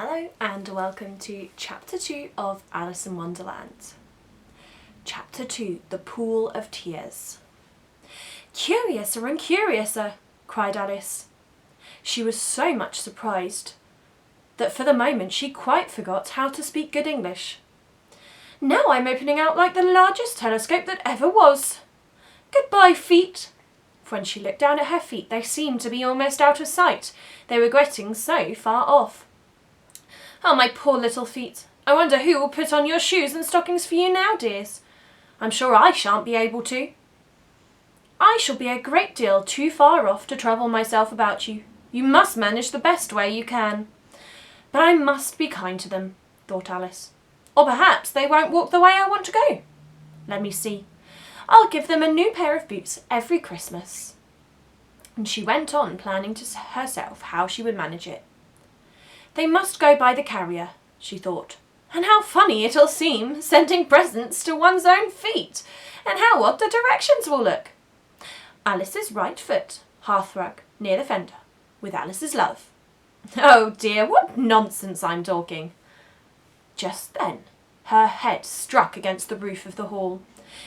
Hello and welcome to Chapter 2 of Alice in Wonderland. Chapter 2, The Pool of Tears. "Curiouser and curiouser," cried Alice. She was so much surprised that for the moment she quite forgot how to speak good English. "Now I'm opening out like the largest telescope that ever was. Goodbye, feet." When she looked down at her feet, they seemed to be almost out of sight. They were getting so far off. "Oh, my poor little feet. I wonder who will put on your shoes and stockings for you now, dears. I'm sure I shan't be able to. I shall be a great deal too far off to trouble myself about you. You must manage the best way you can. But I must be kind to them," thought Alice. "Or perhaps they won't walk the way I want to go. Let me see. I'll give them a new pair of boots every Christmas." And she went on planning to herself how she would manage it. "They must go by the carrier," she thought. "And how funny it'll seem, sending presents to one's own feet, and how odd the directions will look. Alice's right foot, hearthrug, near the fender, with Alice's love. Oh dear, what nonsense I'm talking." Just then her head struck against the roof of the hall.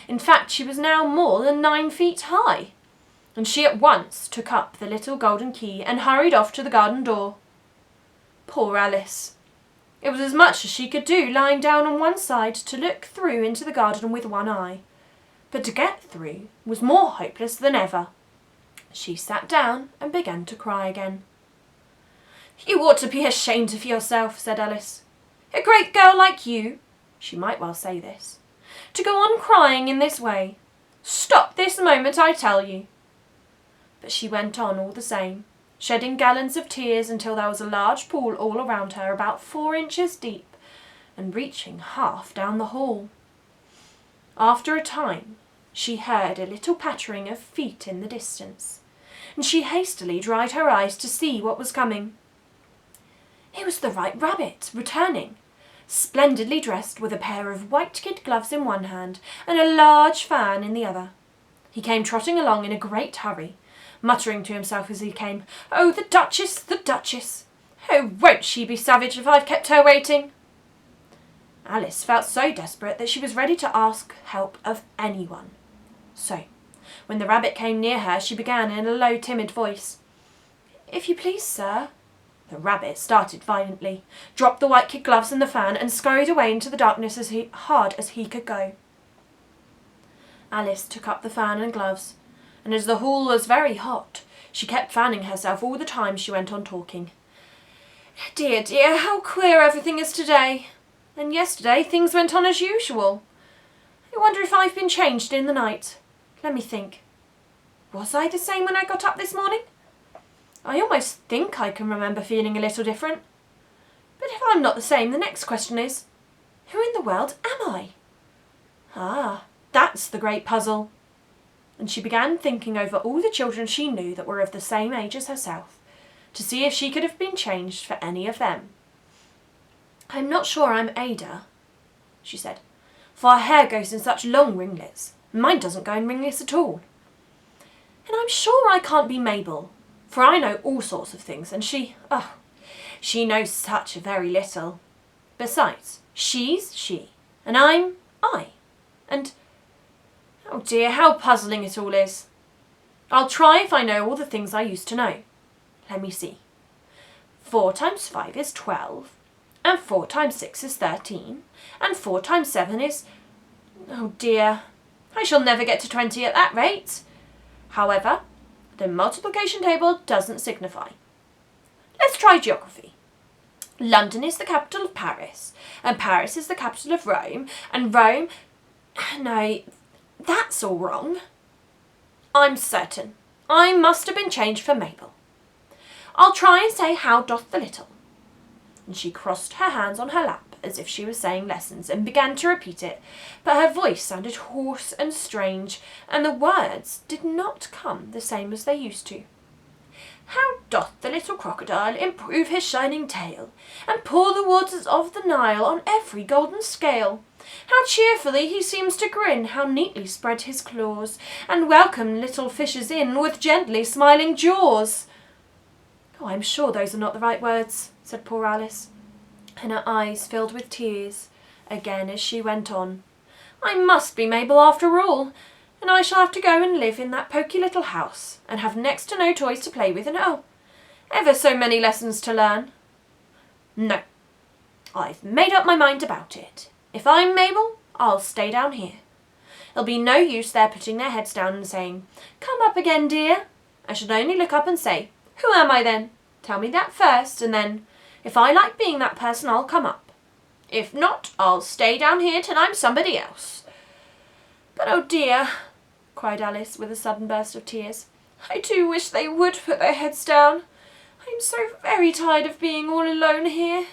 In fact, she was now more than 9 feet high, and she at once took up the little golden key and hurried off to the garden door. Poor Alice! It was as much as she could do lying down on one side to look through into the garden with one eye. But to get through was more hopeless than ever. She sat down and began to cry again. "You ought to be ashamed of yourself," said Alice. "A great girl like you," she might well say this, "to go on crying in this way. Stop this moment, I tell you." But she went on all the same, shedding gallons of tears until there was a large pool all around her, about 4 inches deep, and reaching half down the hall. After a time, she heard a little pattering of feet in the distance, and she hastily dried her eyes to see what was coming. It was the White Rabbit, returning, splendidly dressed, with a pair of white kid gloves in one hand and a large fan in the other. He came trotting along in a great hurry, muttering to himself as he came, "Oh, the Duchess, the Duchess! Oh, won't she be savage if I've kept her waiting?" Alice felt so desperate that she was ready to ask help of anyone. So, when the rabbit came near her, she began in a low, timid voice, "If you please, sir." The rabbit started violently, dropped the white kid gloves and the fan, and scurried away into the darkness as hard as he could go. Alice took up the fan and gloves, and as the hall was very hot, she kept fanning herself all the time she went on talking. "Dear, dear, how queer everything is today. And yesterday things went on as usual. I wonder if I've been changed in the night. Let me think. Was I the same when I got up this morning? I almost think I can remember feeling a little different. But if I'm not the same, the next question is, who in the world am I? Ah, that's the great puzzle." And she began thinking over all the children she knew that were of the same age as herself, to see if she could have been changed for any of them. "I'm not sure I'm Ada," she said, "for her hair goes in such long ringlets. Mine doesn't go in ringlets at all. And I'm sure I can't be Mabel, for I know all sorts of things, and she knows such a very little. Besides, she's she, and I'm I, and oh dear, how puzzling it all is. I'll try if I know all the things I used to know. Let me see. 4 times 5 is 12, and 4 times 6 is 13, and 4 times 7 is... Oh dear, I shall never get to 20 at that rate. However, the multiplication table doesn't signify. Let's try geography. London is the capital of Paris, and Paris is the capital of Rome, and Rome... No, that's all wrong. I'm certain I must have been changed for Mabel. I'll try and say, how doth the little." And she crossed her hands on her lap as if she was saying lessons, and began to repeat it, but her voice sounded hoarse and strange, and the words did not come the same as they used to. "How doth the little crocodile improve his shining tail, and pour the waters of the Nile on every golden scale? How cheerfully he seems to grin, how neatly spread his claws, and welcome little fishes in with gently smiling jaws." "Oh, I'm sure those are not the right words," said poor Alice. and her eyes filled with tears again as she went on. "I must be Mabel after all, and I shall have to go and live in that poky little house, and have next to no toys to play with, and oh, ever so many lessons to learn. No, I've made up my mind about it. If I'm Mabel, I'll stay down here. It'll be no use their putting their heads down and saying, 'Come up again, dear.' I should only look up and say, 'Who am I then? Tell me that first, and then, if I like being that person, I'll come up. If not, I'll stay down here till I'm somebody else.' But oh dear," cried Alice with a sudden burst of tears, "I do wish they would put their heads down. I'm so very tired of being all alone here."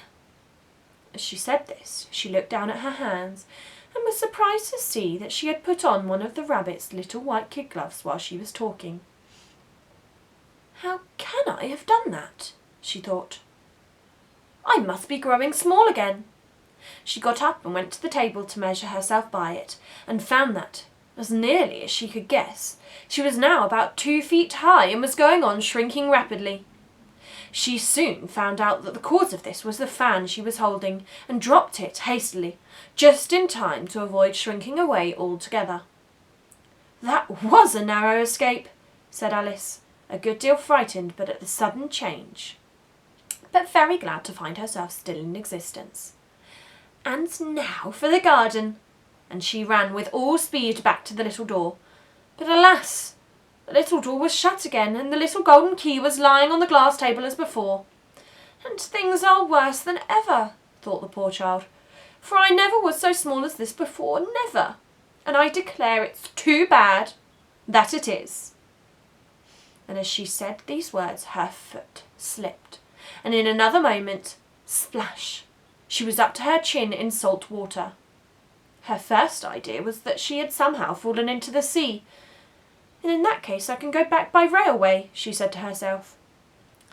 As she said this, she looked down at her hands and was surprised to see that she had put on one of the rabbit's little white kid gloves while she was talking. "How can I have done that?" she thought. "I must be growing small again." She got up and went to the table to measure herself by it, and found that, as nearly as she could guess, she was now about 2 feet high and was going on shrinking rapidly. She soon found out that the cause of this was the fan she was holding, and dropped it hastily, just in time to avoid shrinking away altogether. "That was a narrow escape," said Alice, a good deal frightened at the sudden change, but very glad to find herself still in existence. "And now for the garden," and she ran with all speed back to the little door. But alas! The little door was shut again, and the little golden key was lying on the glass table as before. "And things are worse than ever," thought the poor child, "for I never was so small as this before, never, and I declare it's too bad, that it is." And as she said these words, her foot slipped, and in another moment, splash, she was up to her chin in salt water. Her first idea was that she had somehow fallen into the sea. "And in that case I can go back by railway," she said to herself.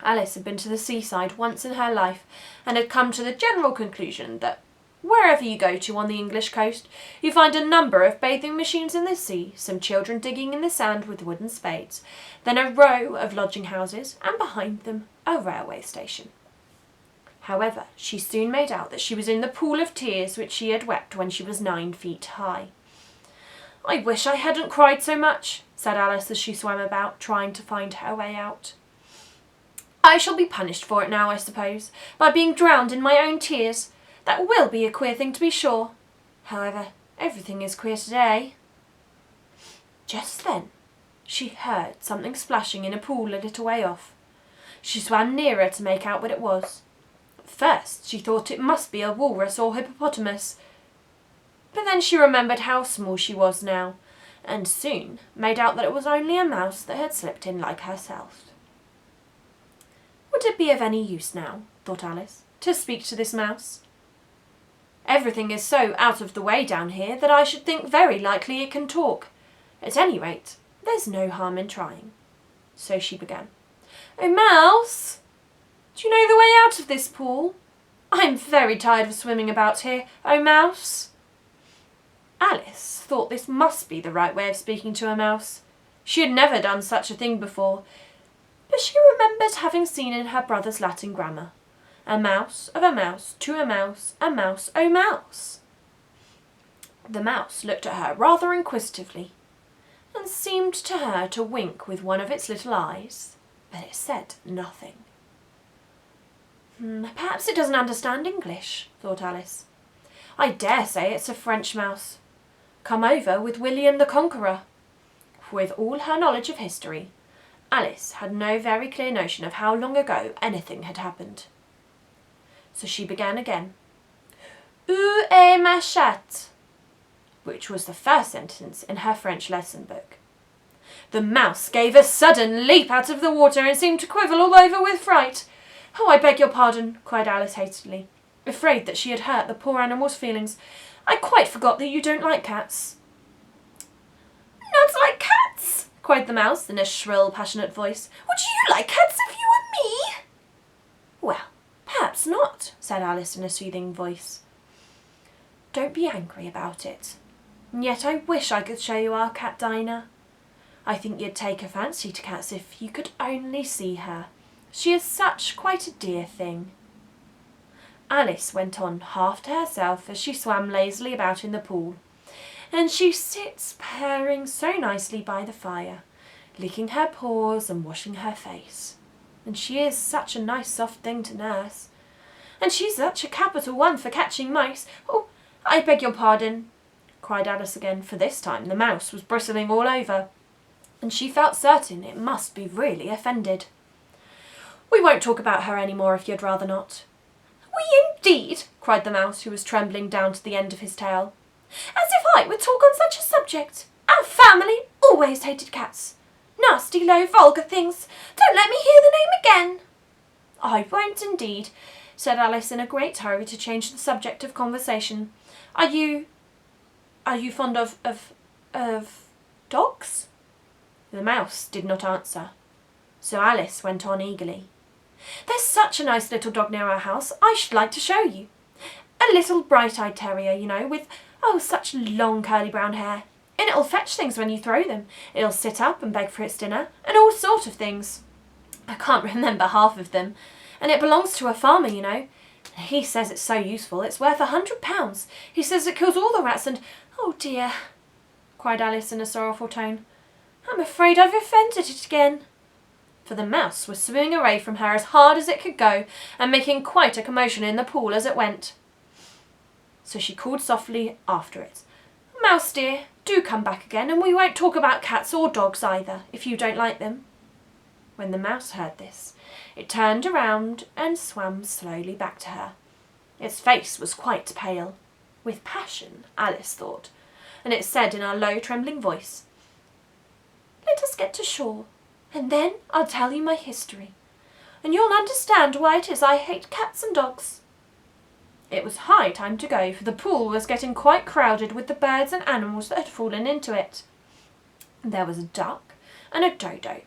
Alice had been to the seaside once in her life, and had come to the general conclusion that wherever you go to on the English coast, you find a number of bathing machines in the sea, some children digging in the sand with wooden spades, then a row of lodging houses, and behind them a railway station. However, she soon made out that she was in the pool of tears which she had wept when she was 9 feet high. "I wish I hadn't cried so much," said Alice as she swam about, trying to find her way out. "I shall be punished for it now, I suppose, by being drowned in my own tears. That will be a queer thing, to be sure. However, everything is queer today." Just then she heard something splashing in a pool a little way off. She swam nearer to make out what it was. At first she thought it must be a walrus or hippopotamus, but then she remembered how small she was now, and soon made out that it was only a mouse that had slipped in like herself. Would it be of any use now, thought Alice, to speak to this mouse? Everything is so out of the way down here that I should think very likely it can talk. At any rate, there's no harm in trying. So she began. "Oh, Mouse, do you know the way out of this pool? I'm very tired of swimming about here. Oh, Mouse." Alice thought this must be the right way of speaking to a mouse. She had never done such a thing before, but she remembered having seen in her brother's Latin grammar, "A mouse of a mouse to a mouse, oh mouse." The mouse looked at her rather inquisitively, and seemed to her to wink with one of its little eyes, but it said nothing. Perhaps it doesn't understand English, thought Alice. I dare say it's a French mouse, come over with William the Conqueror. With all her knowledge of history, Alice had no very clear notion of how long ago anything had happened. So she began again. "Où est ma chatte?" which was the first sentence in her French lesson book. The mouse gave a sudden leap out of the water and seemed to quiver all over with fright. "Oh, I beg your pardon," cried Alice hastily, afraid that she had hurt the poor animal's feelings. "I quite forgot that you don't like cats." "Not like cats?" cried the mouse in a shrill, passionate voice. "Would you like cats if you were me?" "Well, perhaps not," said Alice in a soothing voice. "Don't be angry about it. And yet I wish I could show you our cat Dinah. I think you'd take a fancy to cats if you could only see her. She is quite a dear thing." Alice went on half to herself as she swam lazily about in the pool. And she sits purring so nicely by the fire, licking her paws and washing her face. And she is such a nice soft thing to nurse. And she's such a capital one for catching mice. Oh, I beg your pardon, cried Alice again, for this time the mouse was bristling all over, and she felt certain it must be really offended. We won't talk about her any more if you'd rather not. We indeed, cried the mouse, who was trembling down to the end of his tail. As if I would talk on such a subject. Our family always hated cats. Nasty, low, vulgar things. Don't let me hear the name again. I won't indeed, said Alice in a great hurry to change the subject of conversation. Are you fond of dogs? The mouse did not answer, so Alice went on eagerly. There's such a nice little dog near our house, I should like to show you. A little bright-eyed terrier, you know, with, such long curly brown hair. And it'll fetch things when you throw them. It'll sit up and beg for its dinner, and all sort of things. I can't remember half of them. And it belongs to a farmer, you know. He says it's so useful, it's worth £100. He says it kills all the rats and... Oh dear, cried Alice in a sorrowful tone. I'm afraid I've offended it again. For the mouse was swimming away from her as hard as it could go and making quite a commotion in the pool as it went. So she called softly after it. Mouse dear, do come back again, and we won't talk about cats or dogs either, if you don't like them. When the mouse heard this, it turned around and swam slowly back to her. Its face was quite pale, with passion, Alice thought, and it said in a low, trembling voice, Let us get to shore, and then I'll tell you my history, and you'll understand why it is I hate cats and dogs. It was high time to go, for the pool was getting quite crowded with the birds and animals that had fallen into it. There was a duck and a dodo,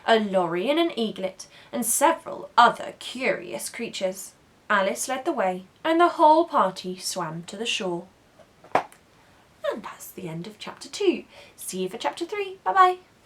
a lorry and an eaglet, and several other curious creatures. Alice led the way, and the whole party swam to the shore. And that's the end of chapter 2. See you for chapter 3. Bye-bye.